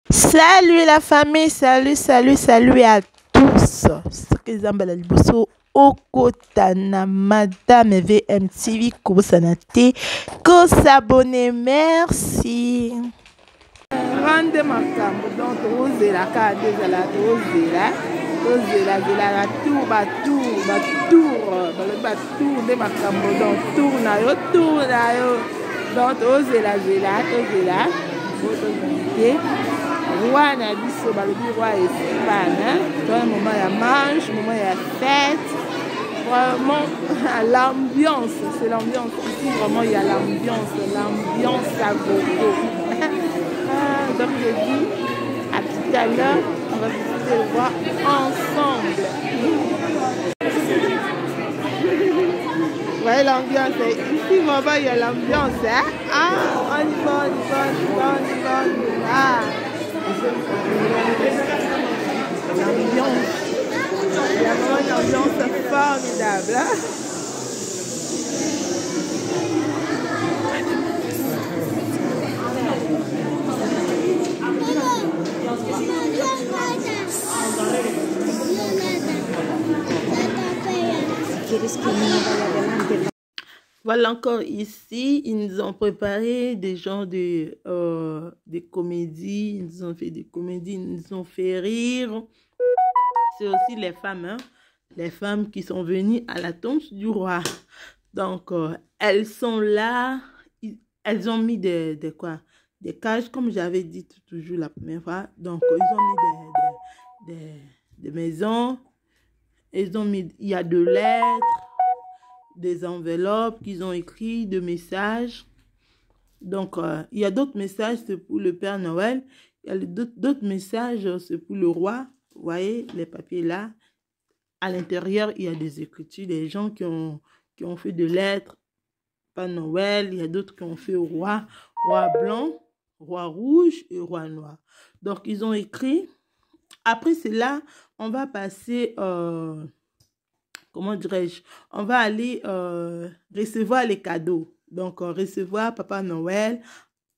Salut la famille, salut à tous. Ce que Zambala Liboso Okotana Madame VMTV Kosanate ko s'abonner, merci. Rendez makambo donc ozela ka dezala ozela la tour de makambo donc tour na yo donc ozela roi na biso balobi roi Espagne, dans un moment il y a manche, moment il y a fête, vraiment l'ambiance, c'est l'ambiance ici, vraiment il y a l'ambiance à gogo. Donc je dis à tout à l'heure, on va visiter le roi ensemble. Vous voyez l'ambiance, ici vraiment il y a l'ambiance, hein? Ah, on y va. Ah. L'ambiance, il y a vraiment une ambiance formidable. Hein? Voilà encore ici, ils nous ont préparé des genres des comédies, ils nous ont fait des comédies, ils nous ont fait rire. C'est aussi les femmes, hein? Les femmes qui sont venues à la tombe du roi. Donc, elles sont là, elles ont mis des cages, comme j'avais dit toujours la première fois. Donc, ils ont mis des maisons, ils ont mis, il y a de lettres, des enveloppes qu'ils ont écrit, de messages. Donc, il y a d'autres messages, c'est pour le Père Noël. Il y a d'autres messages, c'est pour le roi. Vous voyez, les papiers là. À l'intérieur, il y a des écritures, des gens qui ont fait des lettres. Père Noël, il y a d'autres qui ont fait au roi. Roi blanc, roi rouge et roi noir. Donc, ils ont écrit. Après cela, on va passer... comment dirais-je, on va aller recevoir les cadeaux. Donc, recevoir Papa Noël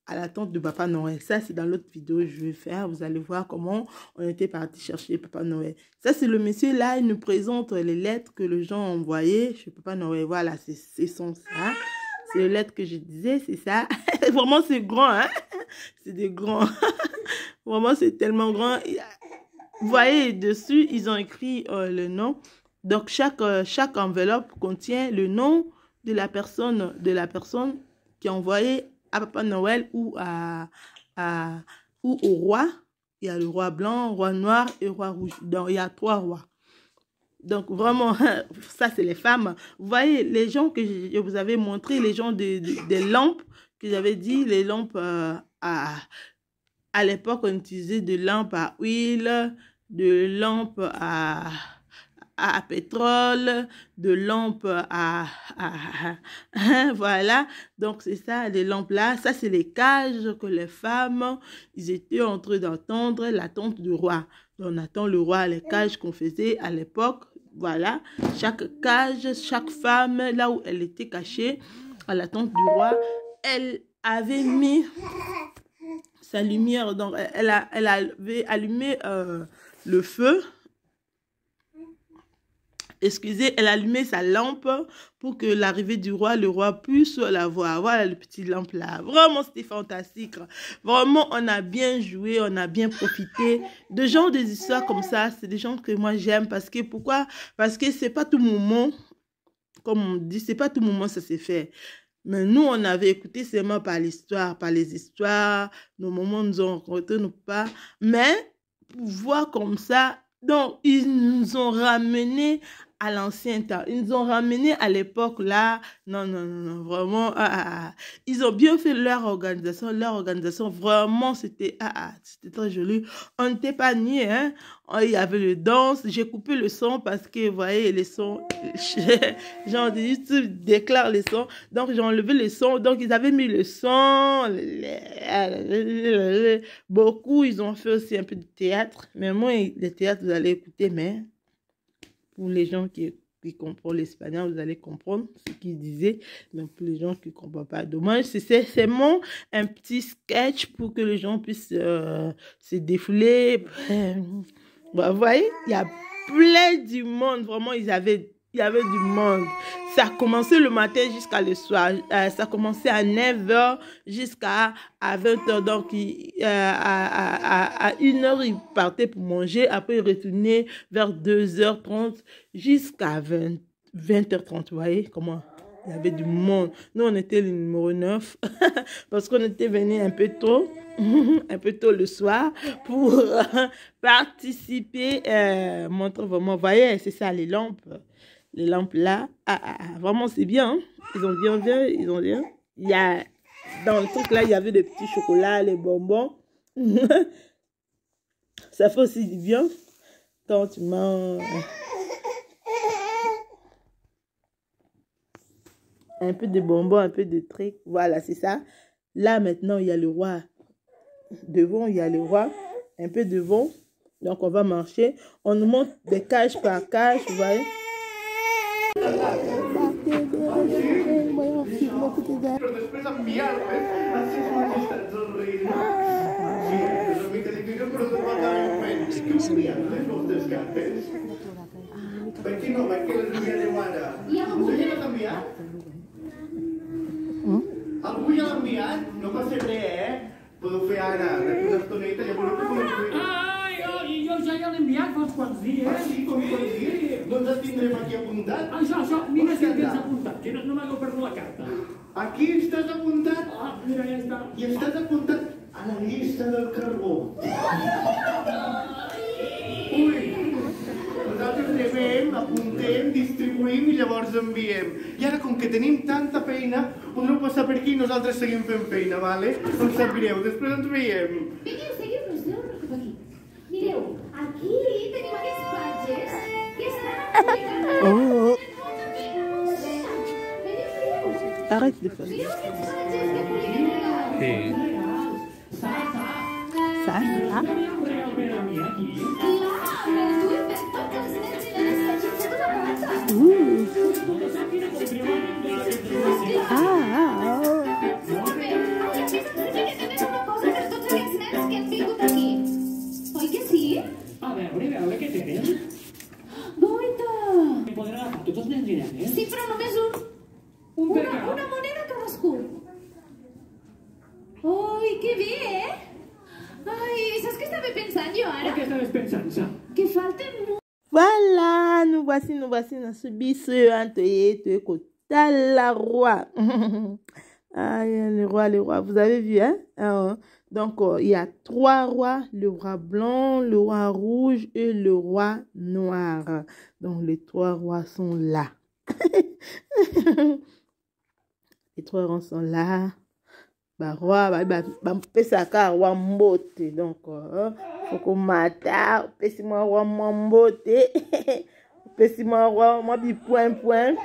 à la tente de Papa Noël. Ça, c'est dans l'autre vidéo que je vais faire. Vous allez voir comment on était parti chercher Papa Noël. Ça, c'est le monsieur là. Il nous présente les lettres que les gens ont envoyées chez Papa Noël. Voilà, c'est ça. C'est les lettres que je disais, c'est ça. Vraiment, c'est grand, hein. C'est des grands. Vraiment, c'est tellement grand. Vous voyez, dessus, ils ont écrit le nom. Donc, chaque enveloppe contient le nom de la personne qui a envoyé à Papa Noël ou au roi. Il y a le roi blanc, roi noir et roi rouge. Donc, il y a 3 rois. Donc, vraiment, ça, c'est les femmes. Vous voyez, les gens que je vous avais montré, les gens des lampes, que j'avais dit, les lampes à l'époque, on utilisait des lampes à huile, de lampes à pétrole, de lampes voilà. Donc, c'est ça, les lampes là. Ça, c'est les cages que les femmes, ils étaient en train d'entendre l'attente du roi. On attend le roi, les cages qu'on faisait à l'époque. Voilà. Chaque cage, chaque femme, là où elle était cachée, à l'attente du roi, elle avait mis sa lumière. Donc, elle avait allumé le feu. Excusez, elle allumait sa lampe pour que l'arrivée du roi, le roi puisse la voir. Voilà le petit lampe là. Vraiment, c'était fantastique. Vraiment, on a bien joué, on a bien profité. De genre des histoires comme ça, c'est des gens que moi j'aime. Parce que, pourquoi? Parce que c'est pas tout moment, comme on dit, c'est pas tout moment ça s'est fait. Mais nous, on avait écouté seulement par l'histoire, par les histoires. Nos moments nous ont rencontrés, nos pas. Mais, pour voir comme ça, donc, ils nous ont ramenés à l'ancien temps. Ils nous ont ramenés à l'époque là. Non, vraiment. Ils ont bien fait leur organisation. Leur organisation, vraiment, c'était très joli. On n'était pas niais, hein. Il y avait le danse. J'ai coupé le son parce que, vous voyez, les sons, genre, YouTube déclare les sons. Donc, j'ai enlevé les sons. Donc, ils avaient mis le son. Beaucoup, ils ont fait aussi un peu de théâtre. Mais moi, le théâtre, vous allez écouter, mais pour les gens qui qui comprennent l'espagnol, vous allez comprendre ce qu'il disait. Mais pour les gens qui ne comprennent pas, dommage. C'est seulement un petit sketch pour que les gens puissent se défouler. Bah, vous voyez, il y a plein du monde. Vraiment, il y avait du monde. Ça a commencé le matin jusqu'à le soir. Ça a commencé à 9h jusqu'à 20h. Donc, à 1h, ils partaient pour manger. Après, ils retournaient vers 2h30 jusqu'à 20h30. Vous voyez comment il y avait du monde. Nous, on était le numéro 9 parce qu'on était venus un peu tôt. Un peu tôt le soir pour participer, montrer vraiment, vous voyez, c'est ça, les lampes là, vraiment c'est bien, hein? Ils ont bien, ils ont bien, il y a, dans le truc là, il y avait des petits chocolats, les bonbons, ça fait aussi du bien, quand tu manges un peu de bonbons, un peu de trucs, voilà, c'est ça. Là, maintenant, il y a le roi. Devant, il y a le roi, un peu devant. Donc, on va marcher. On nous montre des cages par cage, vous voyez. Algú ja l'ha enviat? No passa res, Podeu fer ara, d'aquí una estoneta, llavors no podeu fer... Jo ja l'he enviat fa uns quants dies. Ah, sí? Com quants dies? Doncs el tindrem aquí apuntat. Això, mira si tens apuntat, que no m'hagueu perdut la carta. Aquí estàs apuntat? Ah, mira, ja està. I estàs apuntat a la llista del carbó. Ui, nosaltres llevem, apuntem, distribuïm i llavors enviem. I ara, com que tenim tanta feina, podreu passar per aquí i nosaltres seguim fent feina, vale? No em sap greu, després ens veiem. Vinga, seguiu-nos, aneu cap aquí. Mireu, aquí tenim aquests patges que estan publicant. Veniu. Arrête de faire. Mireu aquests patges que publiquen. Ça. A veure, què tenen? Goita! Em poden agafar tots els nens i nenes? Sí, però només un. Un per cap. Una moneda cadascú. Ai, que bé, eh? Ai, saps què estava pensant jo ara? Què estaves pensant, Sam? Que falten Voilà, nous voici dans ce bis, la roi. Ah, le roi, vous avez vu, hein? Donc, il y a 3 rois, le roi blanc, le roi rouge et le roi noir. Donc, les 3 rois sont là. Les 3 rois sont là. Roi, pesaka roi mbote. Donc, faut qu'on mata, pesima roi mbote. Pesima roi, moi, point.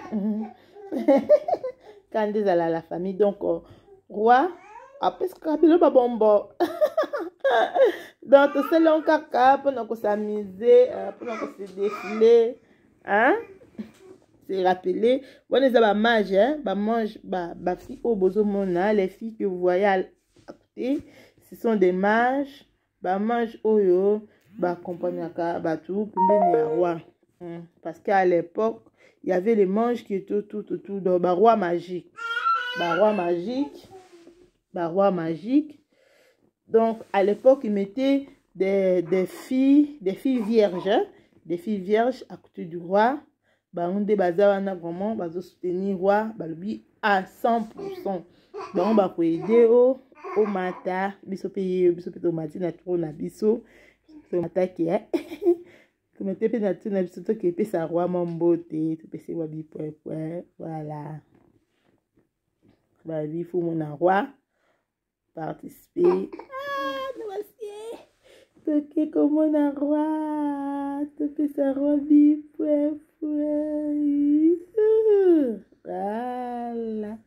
Quand ils allaient à la famille, donc, roi, après ce qu'on appelle le babombo. Donc, c'est long caca, pendant qu'on s'amusait, pendant qu'on se défilait, hein? C'est rappelé. On est à mage, hein? Fille au bozo mona, les filles que vous voyez à côté, ce sont des mages. Mage oyo, compagna tout, pour roi. Parce qu'à l'époque, il y avait les manges qui étaient tout, donc, roi magique. Roi magique. Donc, à l'époque, ils mettaient des filles vierges, hein? Des filles vierges à côté du roi. On a vraiment soutenir le roi à 100%. Donc, on va aider au mata. Biso paye au matin, na trop na biso. Le mata qui est. Comme tu peux na tout na biso, qui peut sa roi mon beauté. Tu peux se wabi point. Voilà. Il faut mon roi participer. Nous voici. Ok, comme mon roi. Tu peux sa roi point. Voilà.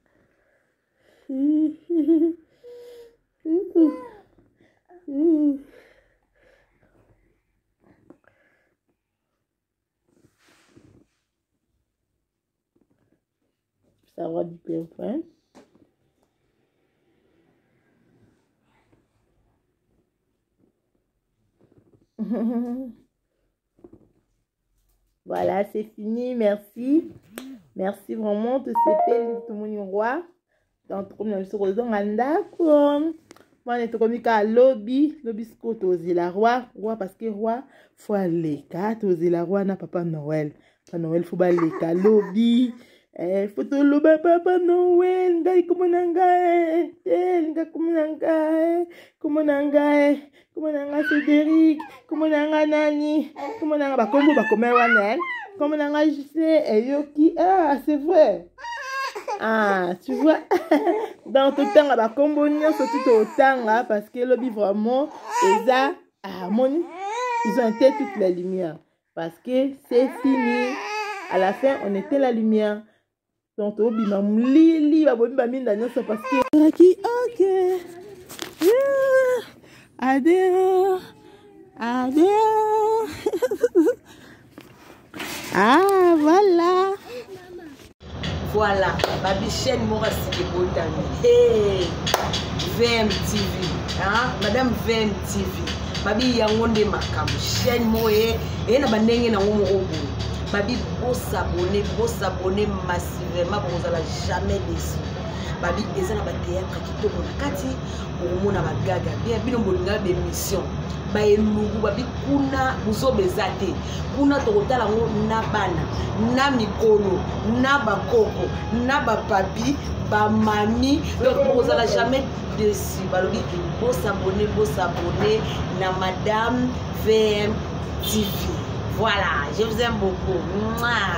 savoir du Père Prince. Voilà, c'est fini. Merci. Merci vraiment. Tout le monde roi. Dans tout le monde se retrouve d'accord. Moi, on est comme un lobby scott aux la roi parce que roi faut aller quatre aux la roi n'a Papa Noël. Papa Noël faut aller quatre lobby. Faut tout le Papa Noël. Ngai comment nangai, ngai comment nangai Cédric, comment nangai nani, comment nangai bakombo bakomé wana, comment nangai je sais yoki. Ah, c'est vrai. Ah, tu vois, dans tout le temps, bakombo surtout au temps parce que lobby vraiment ils ont été toute la lumière parce que c'est fini. À la fin, on était la lumière. Donc, parce que ok, adeo. Ah, voilà. Voilà, ma chaîne Morassi de Botani. Hey, VMTV, hein? Madame VMTV. Babi yangonde makamu. Chaîne moye, et na bandenge na ngomorobo. Babi, beau s'abonner massivement, vous n'allez jamais déçu. Babi, ils ont un théâtre qui tombe na kati, au monde na bagaga. Bien, bien, on a des missions. Babi, babi, kuna, buzo bezate. Kuna tokotala ngo na bana, na mikolo, na bakoko, na bapapi, ba mami. Donc, vous n'allez jamais déçu. Babi, beau s'abonner na Madame VM TV. Voilà, je vous aime beaucoup. Mouah.